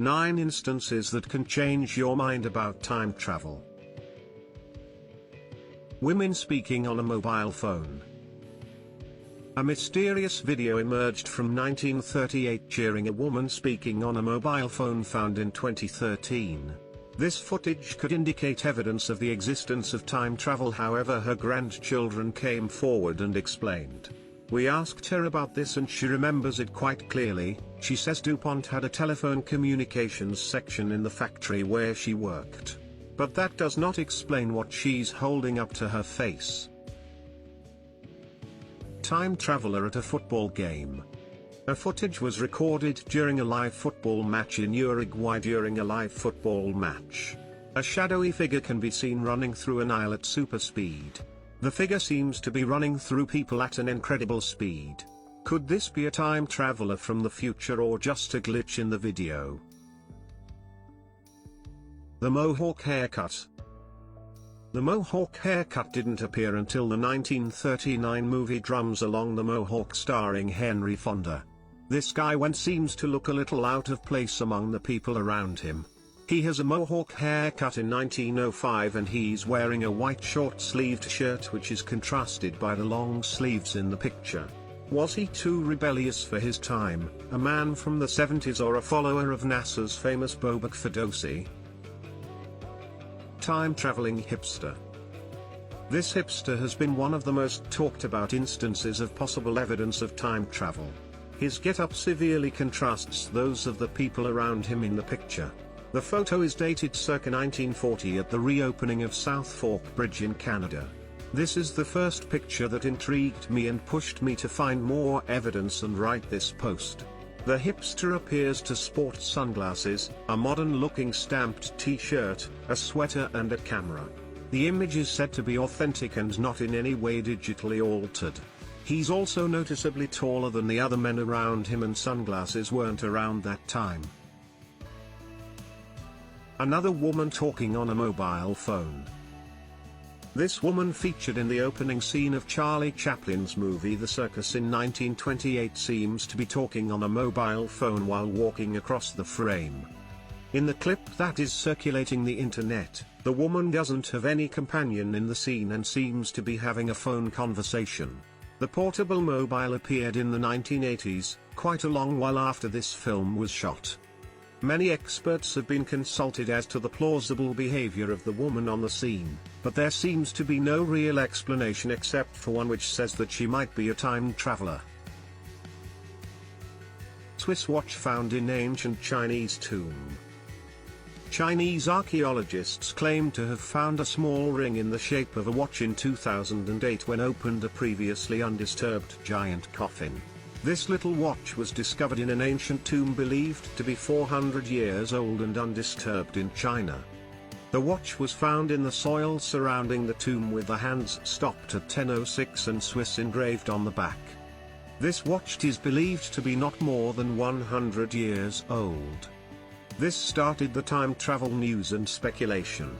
9 instances that can change your mind about time travel. Women speaking on a mobile phone. A mysterious video emerged from 1938 showing a woman speaking on a mobile phone found in 2013. This footage could indicate evidence of the existence of time travel, however her grandchildren came forward and explained. We asked her about this and she remembers it quite clearly. She says DuPont had a telephone communications section in the factory where she worked. But that does not explain what she's holding up to her face. Time traveler at a football game. A footage was recorded during a live football match in Uruguay. During a live football match, a shadowy figure can be seen running through an aisle at super speed. The figure seems to be running through people at an incredible speed. Could this be a time traveler from the future or just a glitch in the video? The Mohawk haircut. The Mohawk haircut didn't appear until the 1939 movie Drums Along the Mohawk starring Henry Fonda. This guy seems to look a little out of place among the people around him. He has a Mohawk haircut in 1905 and he's wearing a white short-sleeved shirt which is contrasted by the long sleeves in the picture. Was he too rebellious for his time, a man from the 70s or a follower of NASA's famous Bobak Fedosi? Time-traveling hipster. This hipster has been one of the most talked about instances of possible evidence of time travel. His get-up severely contrasts those of the people around him in the picture. The photo is dated circa 1940 at the reopening of South Fork Bridge in Canada. This is the first picture that intrigued me and pushed me to find more evidence and write this post. The hipster appears to sport sunglasses, a modern-looking stamped t-shirt, a sweater and a camera. The image is said to be authentic and not in any way digitally altered. He's also noticeably taller than the other men around him and sunglasses weren't around that time. Another woman talking on a mobile phone. This woman featured in the opening scene of Charlie Chaplin's movie The Circus in 1928 seems to be talking on a mobile phone while walking across the frame. In the clip that is circulating the internet, the woman doesn't have any companion in the scene and seems to be having a phone conversation. The portable mobile appeared in the 1980s, quite a long while after this film was shot. Many experts have been consulted as to the plausible behavior of the woman on the scene, but there seems to be no real explanation except for one which says that she might be a time traveler. Swiss watch found in ancient Chinese tomb. Chinese archaeologists claim to have found a small ring in the shape of a watch in 2008 when opened a previously undisturbed giant coffin. This little watch was discovered in an ancient tomb believed to be 400 years old and undisturbed in China. The watch was found in the soil surrounding the tomb with the hands stopped at 10:06 and Swiss engraved on the back. This watch is believed to be not more than 100 years old. This started the time travel news and speculation.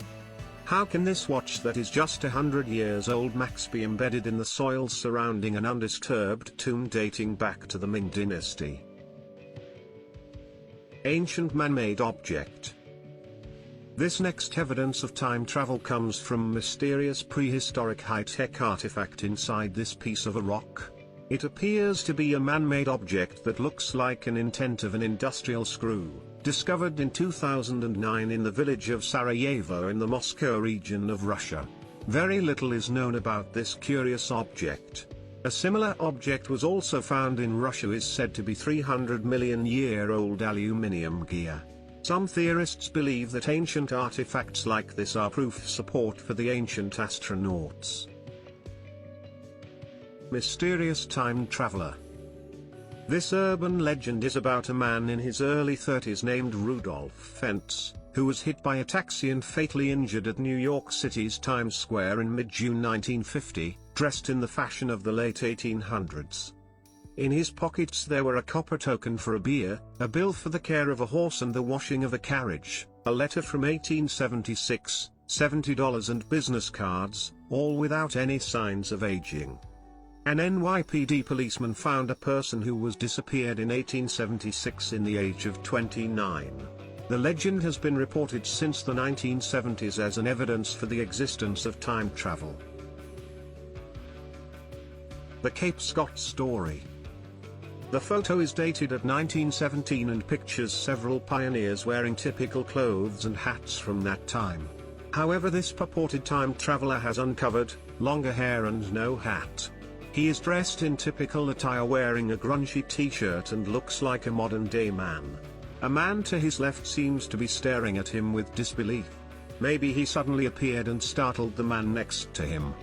How can this watch that is just 100 years old max be embedded in the soil surrounding an undisturbed tomb dating back to the Ming Dynasty? Ancient man-made object. This next evidence of time travel comes from mysterious prehistoric high-tech artifact inside this piece of a rock. It appears to be a man-made object that looks like an intent of an industrial screw, discovered in 2009 in the village of Sarajevo in the Moscow region of Russia. Very little is known about this curious object. A similar object was also found in Russia, is said to be 300 million year old aluminium gear. Some theorists believe that ancient artifacts like this are proof of support for the ancient astronauts. Mysterious time traveler. This urban legend is about a man in his early 30s named Rudolph Fentz, who was hit by a taxi and fatally injured at New York City's Times Square in mid-June 1950, dressed in the fashion of the late 1800s. In his pockets there were a copper token for a beer, a bill for the care of a horse and the washing of a carriage, a letter from 1876, $70 and business cards, all without any signs of aging. An NYPD policeman found a person who was disappeared in 1876 in the age of 29. The legend has been reported since the 1970s as an evidence for the existence of time travel. The Cape Scott Story. The photo is dated at 1917 and pictures several pioneers wearing typical clothes and hats from that time. However, this purported time traveler has uncovered, longer hair and no hat. He is dressed in typical attire wearing a grungy t-shirt and looks like a modern-day man. A man to his left seems to be staring at him with disbelief. Maybe he suddenly appeared and startled the man next to him.